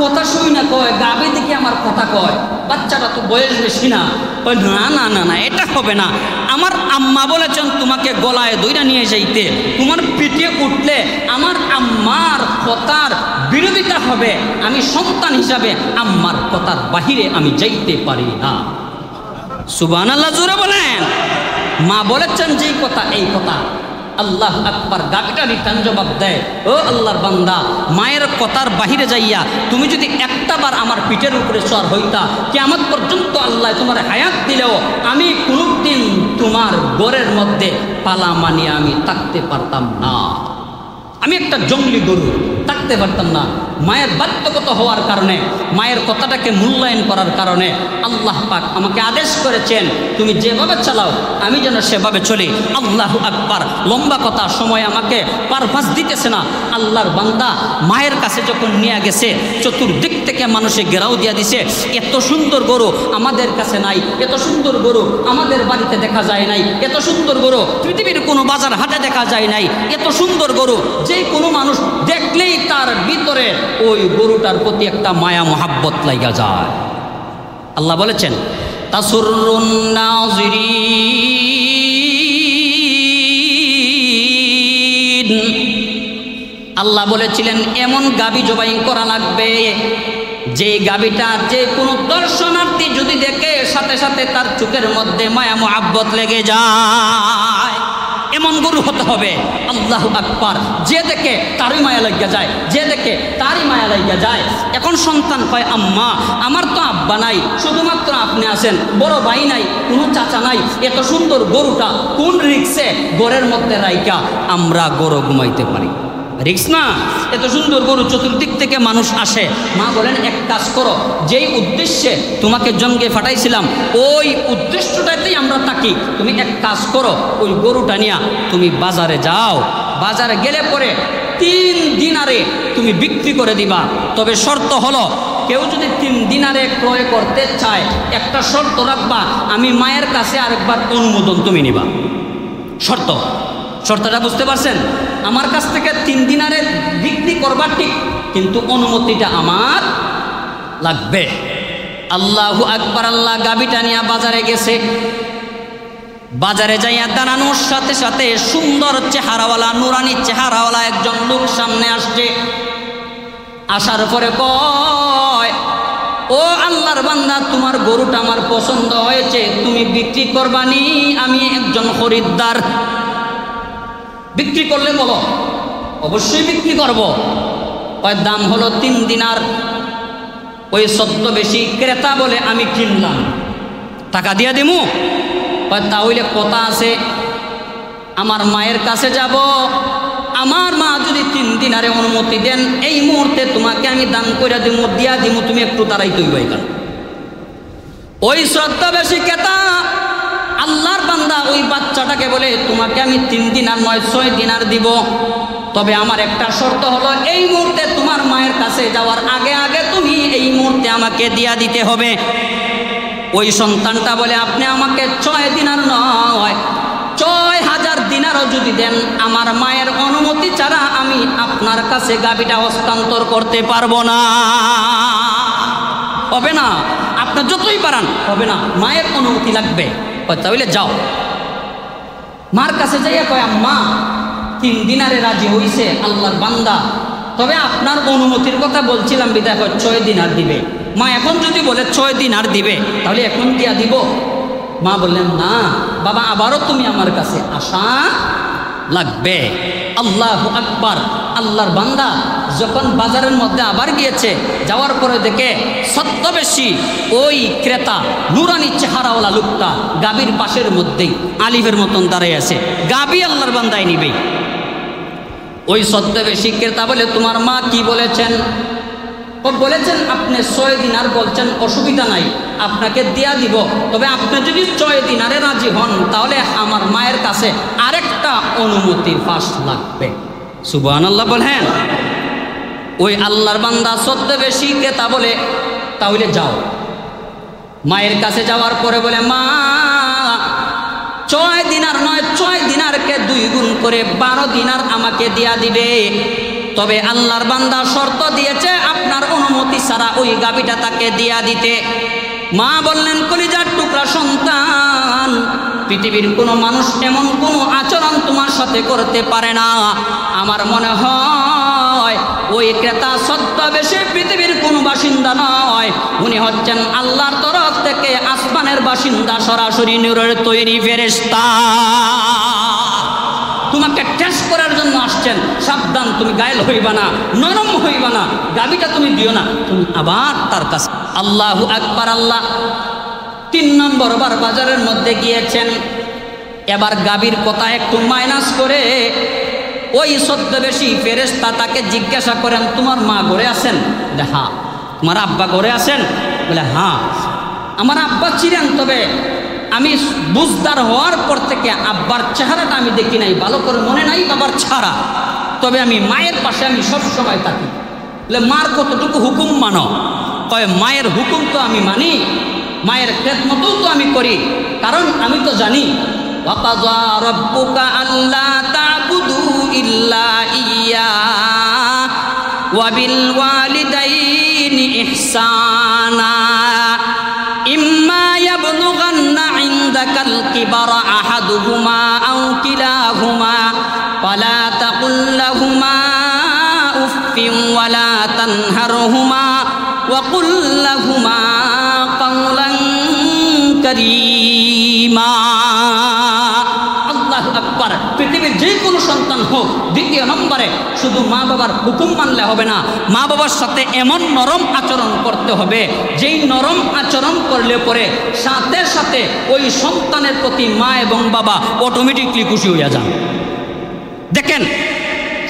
A: কথা শুই না কয়, গাভী দেখে আমার কথা কয়, বাচ্চাটা তো বয়স বেশি না। না না না না, এটা হবে না। আমার আম্মা বলেছেন তোমাকে গলায় দইরা নিয়ে যাইতে, তোমার পিঠে উঠলে আমার আম্মার কথার বিরোধিতা হবে। আমি সন্তান হিসাবে আম্মার কথার বাহিরে আমি যাইতে পারি না। সুবহানাল্লাহ, জোরে বলেন। মা বলেছেন যেই কথা, এই কথা। আল্লাহ আকবার। গাভীটা রিটার্ন জবাব দেয়, ও আল্লাহর বান্দা, মায়ের কথার বাহিরে যাইয়া তুমি যদি একটা বার আমার পিঠের উপরে সওয়ার হইতা, কিয়ামত পর্যন্ত আল্লাহ তোমার হায়াত দিলেও আমি কোনোদিন তোমার ঘরের মধ্যে পালা মানিয়ে আমি থাকতে পারতাম না। আমি একটা জঙ্গলি গরু, থাকতে পারতাম না। মায়ের বাধ্যগত হওয়ার কারণে, মায়ের কথাটাকে মূল্যায়ন করার কারণে আল্লাহ পাক আমাকে আদেশ করেছেন, তুমি যেভাবে চালাও আমি যেন সেভাবে চলি। আল্লাহু আকবার। লম্বা কথা, সময় আমাকে পারপাস দিতেছে না। আল্লাহর বান্দা মায়ের কাছে যখন নিয়ে গেছে, চতুর্দিক থেকে মানুষে ঘেরাও দিয়া দিছে। এত সুন্দর গরু আমাদের কাছে নাই, এত সুন্দর গরু আমাদের বাড়িতে দেখা যায় নাই, এত সুন্দর গরু পৃথিবীর কোনো বাজার হাটে দেখা যায় নাই। এত সুন্দর গরু যে কোনো মানুষ দেখলেই তার ভিতরে ওই গরুটার প্রতি একটা মায়া মোহাব্বত লাগা যায়। আল্লাহ বলেছেন, তাসুররুন নাযিরিন। আল্লাহ বলেছিলেন এমন গাভী জবাই করা লাগবে যে গাভীটা যে কোনো দর্শনার্থী যদি দেখে সাথে সাথে তার চোখের মধ্যে মায়া মোহাব্বত লেগে যায়। এমন গরু হতে হবে। আল্লাহু আকবার। যে দেখে তারই মায়া লাগিয়া যায়, যে দেখে তারই মায়া লাগিয়া যায়। এখন সন্তান কয়, আম্মা আমার তো আব্বা নাই, শুধুমাত্র আপনি আছেন, বড় ভাই নাই, কোনো চাচা নাই। এত সুন্দর গরুটা কোন রিক্সে ঘরের মধ্যে রাইকা আমরা গরু ঘুমাইতে পারি? রিক্স না? এত সুন্দর গরু, চতুর্দিক থেকে মানুষ আসে। মা বলেন, এক কাজ করো, যেই উদ্দেশ্যে তোমাকে জঙ্গে ফাটাইছিলাম ওই উদ্দেশ্যটাতেই আমরা থাকি। তুমি এক কাজ করো, ওই গরুটা নিয়ে তুমি বাজারে যাও। বাজারে গেলে পরে 3 দিনারে তুমি বিক্রি করে দিবা। তবে শর্ত হলো, কেউ যদি 3 দিনারে ক্রয় করতে চায়, একটা শর্ত রাখবা, আমি মায়ের কাছে আরেকবার অনুমোদন তুমি নিবা। শর্তটা বুঝতে পারছেন? আমার কাছ থেকে 3 দিনারে বিক্রি করবার ঠিক, কিন্তু অনুমতিটা আমার লাগবে। আল্লাহু আকবার। আল্লাহ গাভীটা নিয়ে বাজারে গেছে। বাজারে যাইয়া দাঁড়ানোর সাথে সাথে সুন্দর চেহারাওয়ালা, নুরানি চেহারাওয়ালা একজন লোক সামনে আসছে। আসার পরে কয়, ও আল্লাহর বান্দা, তোমার গরুটা আমার পছন্দ হয়েছে, তুমি বিক্রি করবানি? আমি একজন খরিদ্দার। বিক্রি করলে বলো। অবশ্যই বিক্রি করব। ওই দাম হলো 3 দিনার। ওই সত্য বেশি ক্রেতা বলে আমি কিনলাম, টাকা দিয়ে দিমু। তাহলে কথা আছে, আমার মায়ের কাছে যাব, আমার মা যদি 3 দিনারে অনুমতি দেন, এই মুহূর্তে তোমাকে আমি দান করে দিমু, দিয়া দিমু, তুমি একটু তারাই তৈরি এখান। ওই শ্রদ্ধা বেশি ক্রেতা আল্লাহর বান্দা ওই বাচ্চাটাকে বলে, তোমাকে আমি 3 দিনার নয় 6 দিনার দিব, তবে আমার একটা শর্ত হলো, এই মুহূর্তে তোমার মায়ের কাছে যাওয়ার আগে আগে তুমি এই মুহূর্তে আমাকে দিয়া দিতে হবে। ওই সন্তানটা বলে, আপনি আমাকে 6 দিনার নয় 6000 দিনারও যদি দেন, আমার মায়ের অনুমতি ছাড়া আমি আপনার কাছে গাভীটা হস্তান্তর করতে পারবো না। হবে না, আপনার যতই পারান হবে না, মায়ের অনুমতি লাগবে। তাহলে যাও। মার কাছে যাইয়া কয়, আম্মা 3 দিনারে রাজি হইছে আল্লাহর বান্দা, তবে আপনার অনুমতির কথা বলছিলাম বিদায় 6 দিনার দিবে। মা এখন যদি বলে 6 দিনার দিবে, তাহলে এখন দিয়া দিব? মা বললেন, না বাবা, আবারও তুমি আমার কাছে আসা লাগবে। আল্লাহু আকবার। আল্লাহর বান্দা যখন বাজারের মধ্যে আবার গিয়েছে, যাওয়ার পরে দেখে ছদ্মবেশী ওই ক্রেতা নুরানি চেহারাওয়ালা লোকটা গাভীর পাশের মধ্যেই আলিফের মতন দাঁড়িয়ে আছে। গাভী আল্লাহর বান্দায় নিবে। ওই ছদ্মবেশী ক্রেতা বলে, তোমার মা কি বলেছেন? ও বলেছেন আপনি 6 দিনার বলছেন, অসুবিধা নাই, আপনাকে দেয়া দিব। তবে আপনি যদি 6 দিনারে রাজি হন, তাহলে আমার মায়ের কাছে আরেকটা অনুমতি পাস লাগবে। সুবহানাল্লাহ বলেন। ওই আল্লাহর বান্দা ছদ্মবেশী ক্রেতা বলে, তাহলে যাও। মায়ের কাছে যাওয়ার পরে বলে, মা 6 দিনার নয় 6 দিনারকে 2 গুণ করে 12 দিনার আমাকে দেয়া দিবে। তবে আল্লাহর বান্দা শর্ত দিয়েছে আপনার অনুমতি ছাড়া ওই গাভীটা তাকে দিয়া দিতে। মা বললেন, কলিজার টুকরা সন্তান, পৃথিবীর কোনো মানুষ এমন কোনো আচরণ তোমার সাথে করতে পারে না। আমার মনে হয় ওই ক্রেতা ছদ্মবেশে পৃথিবীর কোনো বাসিন্দা নয়, উনি হচ্ছেন আল্লাহর তরফ থেকে আসমানের বাসিন্দা, সরাসরি নূরের তৈরি ফেরেশতা। তোমাকে টেস্ট করার জন্য আসছেন, সাবধান, তুমি গায়েল হইবা না, নরম হইবা না, গাভীটা তুমি দিও না, তুমি আবার তার কাছে। আল্লাহু আকবার। আল্লাহ 3 নম্বর বার বাজারের মধ্যে গিয়েছেন। এবার গাভীর কথা একটু মাইনাস করে ওই ছদ্মবেশী ফেরেশতা তাকে জিজ্ঞাসা করেন, তোমার মা ঘরে আছেন? বলে হ্যাঁ। তোমার আব্বা ঘরে আছেন? বলে হ্যাঁ। আমার আব্বা ছিলেন, তবে আমি বুঝদার হওয়ার পর থেকে আব্বার চেহারাটা আমি দেখি নাই, ভালো করে মনে নাই বাবার ছাড়া, তবে আমি মায়ের পাশে আমি সবসময় থাকি। বলে মার কতটুকু হুকুম মানো? কয়, মায়ের হুকুম তো আমি মানি, মায়ের খেদমতও তো আমি করি, কারণ আমি তো জানি ওয়াকাযা রাব্বুকা আল্লা তা'বুদু ইল্লা ইয়্যাহু ওয়া বিল ওয়ালিদাইনি ইহসানা ইম্মা ইয়াবলুগান্না ইনদাকাল কিবারা আহাদুহুমা আও কিলাহুমা ফালা তাকুল লাহুমা উফফিন ওয়ালা তানহারহুমা ওয়া কুল লাহুমা কাওলান কারীমা। আল্লাহু আকবার। পৃথিবীর যে কোনো সন্তান হোক, 2 নম্বরে শুধু মা বাবার হুকুম মানলে হবে না, মা বাবার সাথে এমন নরম আচরণ করতে হবে, যেই নরম আচরণ করলে পরে সাথে সাথে ওই সন্তানের প্রতি মা এবং বাবা অটোমেটিকলি খুশি হইয়া যান। দেখেন,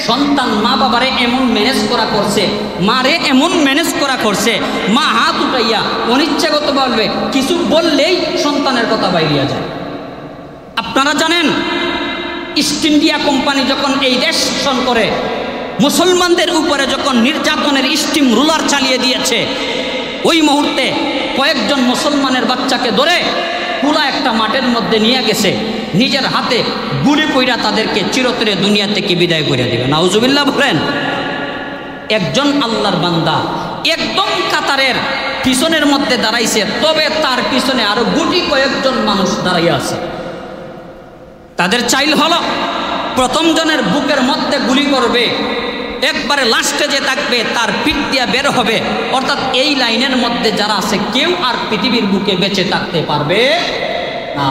A: সন্তান মা বাবারে এমন ম্যানেজ করা করছে, মারে এমন ম্যানেজ করা করছে, মা হাত উঠাইয়া অনিচ্ছাগত বলবে, কিছু বললেই সন্তানের কথা বাইরিয়া যায়। আপনারা জানেন, ইস্ট ইন্ডিয়া কোম্পানি যখন এই দেশ শাসন করে, মুসলমানদের উপরে যখন নির্যাতনের স্টিম রুলার চালিয়ে দিয়েছে, ওই মুহূর্তে কয়েকজন মুসলমানের বাচ্চাকে ধরে খোলা একটা মাঠের মধ্যে নিয়ে গেছে, নিজের হাতে গুলি কইরা তাদেরকে চিরতরে দুনিয়া থেকে বিদায় করে দেবে। নাউজুবিল্লাহ বলেন। একজন আল্লাহর বান্দা একদম কাতারের পিছনের মধ্যে দাঁড়াইছে, তবে তার পিছনে আরো গুটি কয়েকজন মানুষ দাঁড়াইয়া আছে। তাদের চাইল হলো প্রথম জনের বুকের মধ্যে গুলি করবে, একবারে লাস্টে যে থাকবে তার পিঠ দিয়া বের হবে। অর্থাৎ এই লাইনের মধ্যে যারা আছে, কেউ আর পৃথিবীর বুকে বেঁচে থাকতে পারবে না।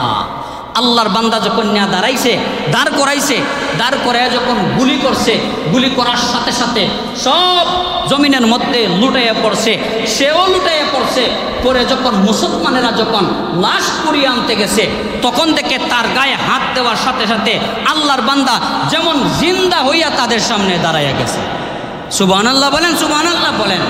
A: আল্লাহর বান্দা যখন নিয়ে দাঁড়াইছে, দাঁড় করাইছে, দাঁড় করায় যখন গুলি করছে, গুলি করার সাথে সাথে সব জমিনের মধ্যে লুটাইয়া পড়ছে, সেও লুটাইয়া পড়ছে। পরে যখন মুসলমানেরা যখন লাশ কুড়িয়ে আনতে গেছে, তখন থেকে তার গায়ে হাত দেওয়ার সাথে সাথে আল্লাহর বান্দা যেমন জিন্দা হইয়া তাদের সামনে দাঁড়াইয়া গেছে। সুবহানাল্লাহ বলেন, সুবহানাল্লাহ বলেন।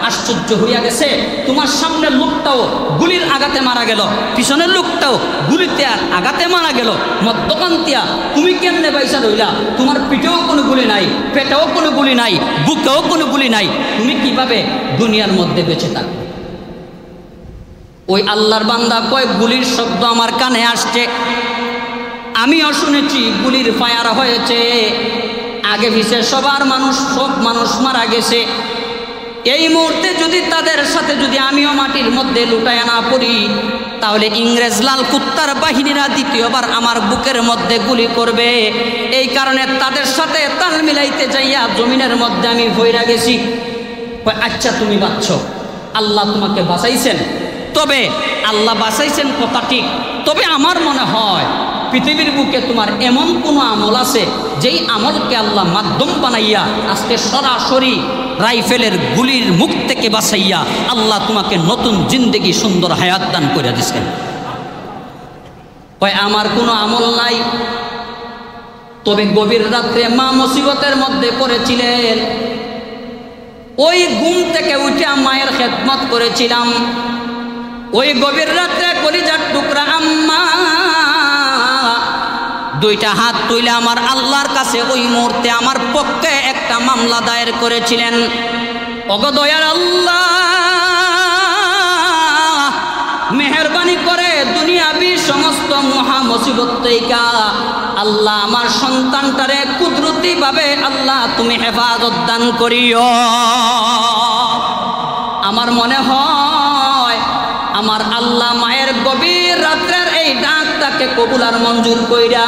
A: আশ্চর্য হইয়া গেছে, তোমার সামনের লোকটাও গুলির আঘাতে মারা গেল, পিছনের লোকটাও গুলিতে আঘাতে মারা গেল, মধ্যকান্তিয়া তুমি কেমনে বাইসা রইলা? তোমার পিঠেও কোনো গুলি নাই, পেটেও কোনো গুলি নাই, বুকেও কোনো গুলি নাই, তুমি কিভাবে দুনিয়ার মধ্যে বেঁচে থাকবে? ওই আল্লাহর বান্দা কয়, গুলির শব্দ আমার কানে আসছে, আমিও শুনেছি গুলির ফায়ার হয়েছে, আগে পিছে সবার মানুষ, সব মানুষ মারা গেছে। এই মুহূর্তে যদি তাদের সাথে যদি আমিও মাটির মধ্যে লুটায় না পড়ি, তাহলে ইংরেজ লাল কুত্তার বাহিনীরা দ্বিতীয়বার আমার বুকের মধ্যে গুলি করবে। এই কারণে তাদের সাথে তাল মিলাইতে যাইয়া জমিনের মধ্যে আমি ভইরা গেছি। আচ্ছা তুমি বাঁচছ, আল্লাহ তোমাকে বাঁচাইছেন, তবে আল্লাহ বাঁচাইছেন কথা ঠিক, তবে আমার মনে হয় পৃথিবীর বুকে তোমার এমন কোনো আমল আছে যেই আমলকে আল্লাহ মাধ্যম বানাইয়া আজকে সরাসরি রাইফেলের গুলির মুখ থেকে বাঁচাইয়া আল্লাহ তোমাকে নতুন জিন্দেগি সুন্দর হায়াত দান করে দিচ্ছেন। কয় আমার কোনো আমল নাই, তবে গভীর রাত্রে মা মুসিবতের মধ্যে পড়েছিলেন, ওই ঘুম থেকে উঠে মায়ের খেদমত করেছিলাম, ওই গভীর রাত্রে কলিজার টুকরা আম্মা দুইটা হাত তুলে আমার আল্লাহর কাছে ওই মুহূর্তে আমার পক্ষে একটা মামলা দায়ের করেছিলেন। ওগো দয়ার আল্লাহ, মেহেরবানি করে দুনিয়াবি সমস্ত মহা মুসিবত থেকে আল্লাহ আমার সন্তানটারে কুদরতি ভাবে আল্লাহ তুমি হেফাজত দান করিও। আমার মনে হয় আমার আল্লাহ মায়ের গভীর রাত্রের এই ডাকটাকে কবুল আর মঞ্জুর কইরা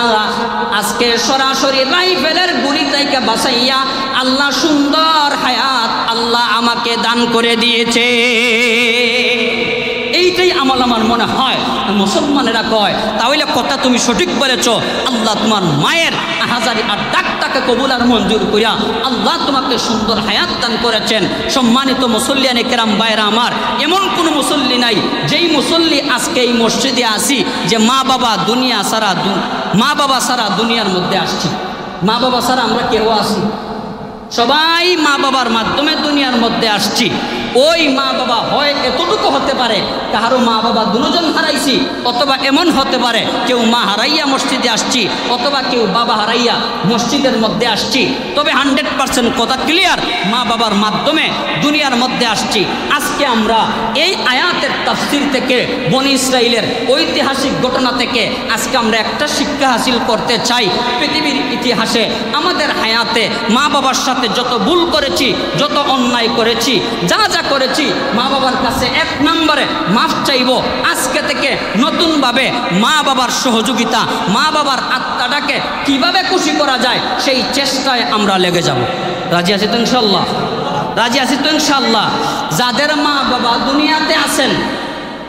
A: আজকে সরাসরি রাইফেলের গুলি থেকে বাঁচাইয়া আল্লাহ সুন্দর হায়াত আল্লাহ আমাকে দান করে দিয়েছে। এইটাই আমল আমার মনে হয় মুসলমানেরা কয়, তাহলে কথা তুমি সঠিক বলেছ, আল্লাহ তোমার মায়ের হাজারি আর ডাকটাকে কবুল আর মঞ্জুর করিয়া আল্লাহ তোমাকে সুন্দর হায়াত দান করেছেন। সম্মানিত মুসল্লিয়ানে কেরাম ভাইরা আমার, এমন কোনো মুসল্লি নাই যেই মুসল্লি আজকে এই মসজিদে আসি যে মা বাবা ছাড়া দুনিয়ার মধ্যে আসছি। মা বাবা ছাড়া আমরা কেউ আসি, সবাই মা বাবার মাধ্যমে দুনিয়ার মধ্যে আসছি। ওই মা বাবা হয় এতটুকু হতে পারে কাহারও মা বাবা দুজন হারাইছি, অথবা এমন হতে পারে কেউ মা হারাইয়া মসজিদে আসছি, অথবা কেউ বাবা হারাইয়া মসজিদের মধ্যে আসছি। তবে 100% কথা ক্লিয়ার, মা বাবার মাধ্যমে দুনিয়ার মধ্যে আসছি। আজকে আমরা এই আয়াতের তাফসীর থেকে বনি ইসরাইলের ঐতিহাসিক ঘটনা থেকে আজকে আমরা একটা শিক্ষা হাসিল করতে চাই। পৃথিবীর ইতিহাসে আমাদের হায়াতে মা বাবার সাথে যত ভুল করেছি, যত অন্যায় করেছি, যা যা করেছি, মা বাবার কাছে 1 নম্বরে মাফ চাইব। আজকে থেকে নতুনভাবে মা বাবার সহযোগিতা, মা বাবার আত্মাটাকে কিভাবে খুশি করা যায় সেই চেষ্টায় আমরা লেগে যাব। রাজি আছি তো ইনশাল্লাহ? রাজি আছি তো ইনশাল্লাহ? যাদের মা বাবা দুনিয়াতে আছেন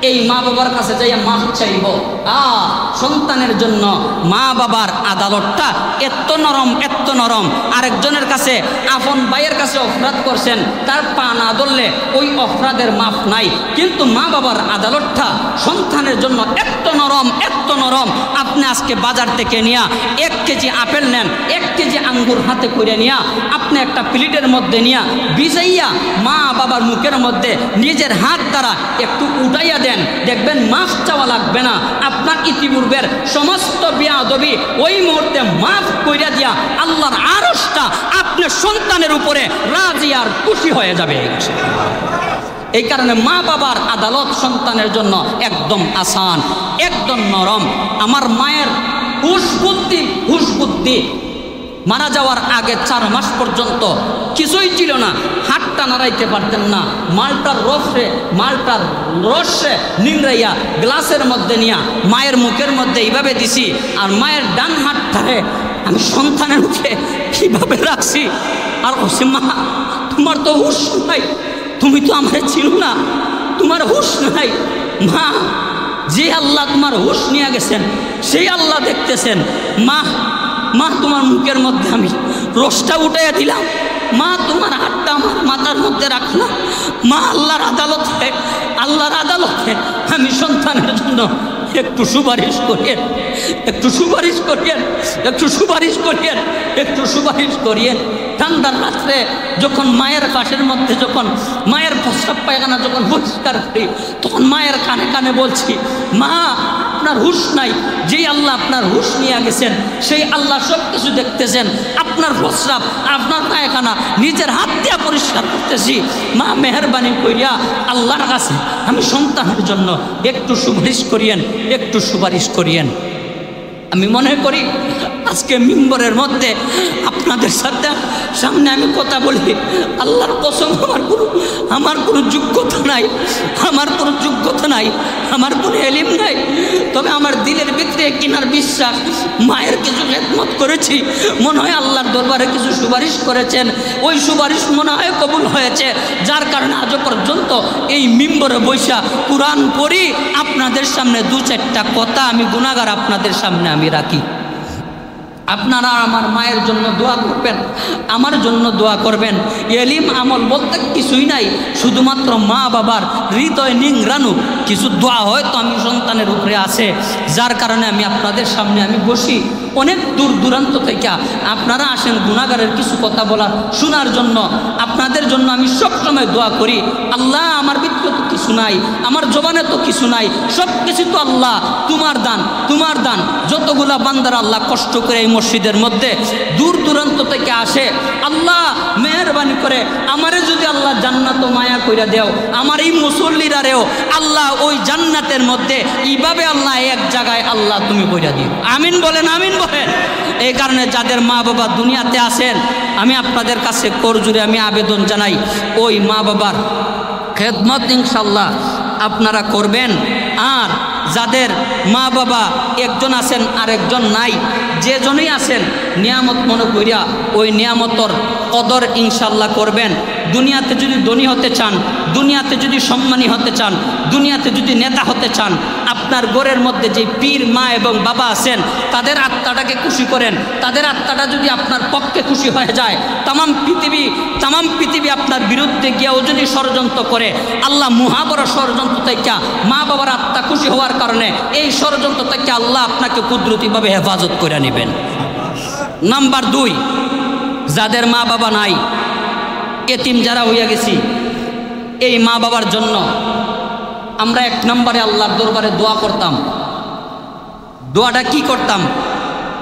A: এই মা বাবার কাছে যাইয়া মাফ চাইব। সন্তানের জন্য মা বাবার আদালতটা এত নরম। আরেকজনের কাছে, আপন ভাইয়ের কাছে অপরাধ করছেন, তার পা না ধরলে ওই অপরাধের মাফ নাই। কিন্তু মা বাবার আদালতটা সন্তানের জন্য এত নরম। আপনি আজকে বাজার থেকে নিয়া 1 কেজি আপেল নেন, 1 কেজি আঙ্গুর হাতে করে নিয়া আপনি একটা প্লেটের মধ্যে নিয়া ভিজাইয়া মা বাবার মুখের মধ্যে নিজের হাত দ্বারা একটু উঠাইয়া দেন, দেখবেন মাফ চাওয়া লাগবে না। আপনার ইতিপূর্বের সমস্ত বেয়াদবি ওই মুহূর্তে মাফ কইরা দিয়া আল্লাহর আরশটা আপনার সন্তানের উপরে রাজি আর খুশি হয়ে যাবে। এই কারণে মা বাবার আদালত সন্তানের জন্য একদম আসান, একদম নরম। আমার মায়ের হুশ বুদ্ধি মারা যাওয়ার আগে 4 মাস পর্যন্ত কিছুই ছিল না, হাতটা নাড়াইতে পারতেন না। মালটার রসে নিংড়াইয়া গ্লাসের মধ্যে নিয়া মায়ের মুখের মধ্যে এইভাবে দিছি, আর মায়ের ডান হাতটারে আমি সন্তানের মুখে কীভাবে রাখছি। আর বলছি, মা তোমার তো হুশ নাই, তুমি তো আমার ছিল না, তোমার হুশ নাই। মা, যে আল্লাহ তোমার হুশ নিয়ে গেছেন সেই আল্লাহ দেখতেছেন। মা তোমার মুখের মধ্যে আমি রসটা উঠাইয়া দিলাম, মা তোমার হাতটা আমার মাথার মধ্যে রাখলাম। মা, আল্লাহর আদালতে আমি সন্তানের জন্য একটু সুপারিশ করিয়েন। ঠান্ডার রাত্রে যখন মায়ের পাশের মধ্যে যখন মায়ের প্রস্রাব পায়খানা যখন পরিষ্কার করি, তখন মায়ের কানে কানে বলছি, মা আপনার হুঁশ নাই, যেই আল্লাহ আপনার হুঁশ নিয়ে গেছেন সেই আল্লাহ সব কিছু দেখতেছেন। আপনার প্রস্রাব আপনার পায়খানা নিজের হাত দিয়ে পরিষ্কার করতেছি। মা মেহরবানি করিয়া আল্লাহর কাছে আমি সন্তানের জন্য একটু সুপারিশ করিয়েন, একটু সুপারিশ করিয়েন। আমি মনে করি আজকে মিম্বরের মধ্যে আপনাদের সাথে সামনে আমি কথা বলি, আল্লাহর কসম আমার কোনো যোগ্যতা নাই, আমার কোনো যোগ্যতা নাই, আমার কোনো এলিম নাই। তবে আমার দিলের ভিতরে কিনার বিশ্বাস, মায়ের কিছু খেদমত করেছি, মনে হয় আল্লাহর দরবারে কিছু সুপারিশ করেছেন, ওই সুপারিশ মনে হয় কবুল হয়েছে, যার কারণে আজও পর্যন্ত এই মিম্বরে বৈশা কুরআন পড়ি। আপনাদের সামনে দু চারটা কথা আমি গুনাহগার আপনাদের সামনে আমি রাখি। আপনারা আমার মায়ের জন্য দোয়া করবেন, আমার জন্য দোয়া করবেন। এলিম আমল বলতে কিছুই নাই, শুধুমাত্র মা বাবার হৃদয় নিংড়ানো কিছু দোয়া হয়তো আমি সন্তানের উপরে আছে, যার কারণে আমি আপনাদের সামনে আমি বসি। অনেক দূর দূরান্ত থেকে আপনারা আসেন গুনাহগারের কিছু কথা বলার শোনার জন্য। আপনাদের জন্য আমি সবসময় দোয়া করি, আল্লাহ আমার ভিতরে তো কিছু নাই, আমার জবানে তো কিছু নাই, সব কিছু তো আল্লাহ তোমার দান, তোমার দান। যতগুলা বান্দার আল্লাহ কষ্ট করে এই মসজিদের মধ্যে দূর দূরান্ত থেকে আসে, আল্লাহ মেহরবানি করে আমারে যদি আল্লাহ জান্নাত মায়া কইরা দেও, আমার এই মুসল্লিরারেও আল্লাহ ওই জান্নাতের মধ্যে এইভাবে আল্লাহ এক জায়গায় আল্লাহ তুমি কইরা দিও। আমিন বলেন, আমিন বলেন। এই কারণে যাদের মা বাবা দুনিয়াতে আছেন, আমি আপনাদের কাছে করজোরে আমি আবেদন জানাই, ওই মা বাবার খেদমত ইনশাল্লাহ আপনারা করবেন। আর যাদের মা বাবা একজন আছেন আর একজন নাই, যে জনই আছেন নিয়ামত মনে করিয়া ওই নিয়ামতর কদর ইনশাল্লাহ করবেন। দুনিয়াতে যদি ধনী হতে চান, দুনিয়াতে যদি সম্মানী হতে চান, দুনিয়াতে যদি নেতা হতে চান, আপনার ঘরের মধ্যে যে পীর মা এবং বাবা আছেন তাদের আত্মাটাকে খুশি করেন। তাদের আত্মাটা যদি আপনার পক্ষে খুশি হয়ে যায়, তামাম পৃথিবী আপনার বিরুদ্ধে গিয়েও যদি ষড়যন্ত্র করে, আল্লাহ মহাবড় ষড়যন্ত্র থেকে মা বাবার আত্মা খুশি হওয়ার কারণে এই ষড়যন্ত্র থেকে আল্লাহ আপনাকে কুদরতিভাবে হেফাজত করে নেবেন। নাম্বার 2, যাদের মা বাবা নাই, এতিম যারা হইয়া গেছি, এই মা বাবার জন্য আমরা 1 নম্বরে আল্লাহর দরবারে দোয়া করতাম। দোয়াটা কি করতাম?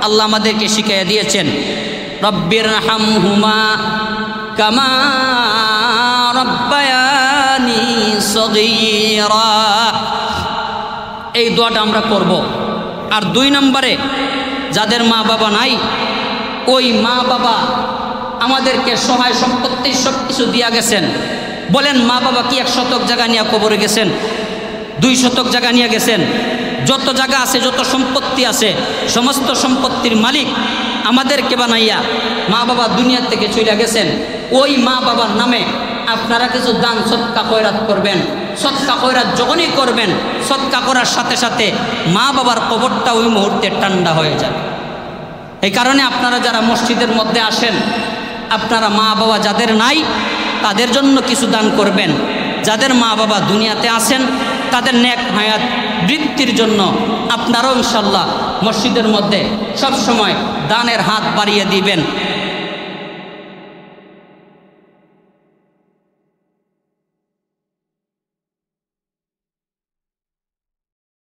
A: আল্লাহ আমাদেরকে শিখিয়ে দিয়েছেন, রব্বির হামহুমা কামা রব্বায়ানি সগীরা। এই দোয়াটা আমরা করব। আর 2 নম্বরে যাদের মা বাবা নাই, ওই মা বাবা আমাদেরকে সহায় সম্পত্তি সব কিছু দিয়া গেছেন। বলেন মা বাবা কি 1 শতক জায়গা নিয়ে কবরে গেছেন? 2 শতক জায়গা নিয়ে গেছেন? যত জায়গা আছে, যত সম্পত্তি আছে, সমস্ত সম্পত্তির মালিক আমাদেরকে বানাইয়া মা বাবা দুনিয়া থেকে চলে গেছেন। ওই মা বাবার নামে আপনারা কিছু দান সদকা খয়রাত করবেন। সদকা খয়রাত যখনই করবেন, সদকা করার সাথে সাথে মা বাবার কবরটা ওই মুহূর্তে ঠান্ডা হয়ে যাবে। এই কারণে আপনারা যারা মসজিদের মধ্যে আসেন, আপনারা মা বাবা যাদের নাই তাদের জন্য কিছু দান করবেন। যাদের মা বাবা দুনিয়াতে আছেন তাদের নেক হায়াত বৃদ্ধির জন্য আপনারাও ইনশাল্লাহ মসজিদের মধ্যে সব সময় দানের হাত বাড়িয়ে দিবেন।